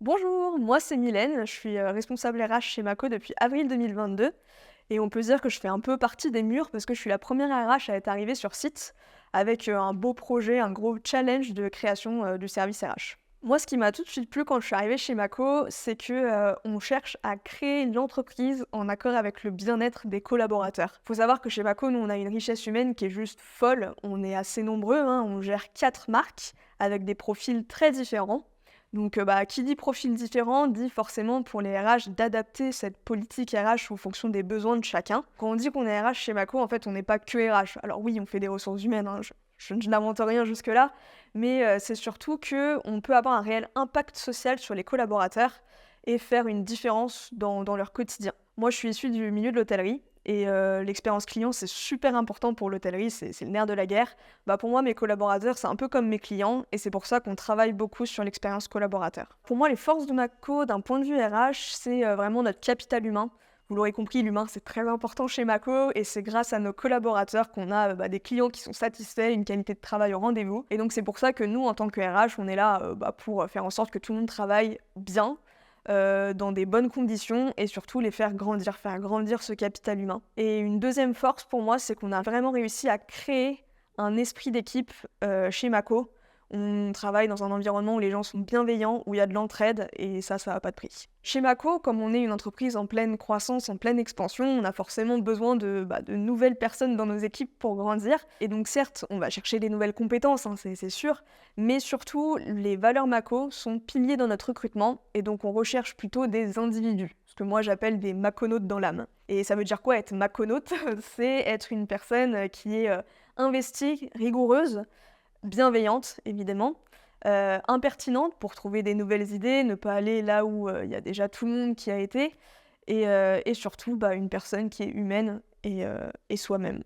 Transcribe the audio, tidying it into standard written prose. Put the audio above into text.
Bonjour, moi c'est Mylène, je suis responsable RH chez Mako depuis avril 2022 et on peut dire que je fais un peu partie des murs parce que je suis la première RH à être arrivée sur site avec un beau projet, un gros challenge de création du service RH. Moi, ce qui m'a tout de suite plu quand je suis arrivée chez Mako, c'est que on cherche à créer l'entreprise en accord avec le bien-être des collaborateurs. Faut savoir que chez Mako, nous, on a une richesse humaine qui est juste folle. On est assez nombreux, hein, on gère 4 marques avec des profils très différents. Donc, qui dit profil différent dit forcément pour les RH d'adapter cette politique RH en fonction des besoins de chacun. Quand on dit qu'on est RH chez Mako, en fait, on n'est pas que RH. Alors oui, on fait des ressources humaines, hein, je n'invente rien jusque-là, mais c'est surtout qu'on peut avoir un réel impact social sur les collaborateurs et faire une différence dans leur quotidien. Moi, je suis issue du milieu de l'hôtellerie et l'expérience client, c'est super important pour l'hôtellerie, c'est le nerf de la guerre. Pour moi, mes collaborateurs, c'est un peu comme mes clients et c'est pour ça qu'on travaille beaucoup sur l'expérience collaborateur. Pour moi, les forces de Mako, d'un point de vue RH, c'est vraiment notre capital humain. Vous l'aurez compris, l'humain, c'est très important chez Mako et c'est grâce à nos collaborateurs qu'on a des clients qui sont satisfaits, une qualité de travail au rendez-vous. Et donc, c'est pour ça que nous, en tant que RH, on est là pour faire en sorte que tout le monde travaille bien, dans des bonnes conditions et surtout les faire grandir ce capital humain. Et une deuxième force pour moi, c'est qu'on a vraiment réussi à créer un esprit d'équipe chez Mako. On travaille dans un environnement où les gens sont bienveillants, où il y a de l'entraide et ça n'a pas de prix. Chez Mako, comme on est une entreprise en pleine croissance, en pleine expansion, on a forcément besoin de nouvelles personnes dans nos équipes pour grandir. Et donc certes, on va chercher des nouvelles compétences, hein, c'est sûr, mais surtout, les valeurs Mako sont piliers dans notre recrutement et donc on recherche plutôt des individus, ce que moi j'appelle des maconautes dans l'âme. Et ça veut dire quoi être maconaute? C'est être une personne qui est investie, rigoureuse, bienveillante évidemment, impertinente pour trouver des nouvelles idées, ne pas aller là où il y a déjà tout le monde qui a été et surtout une personne qui est humaine et soi-même.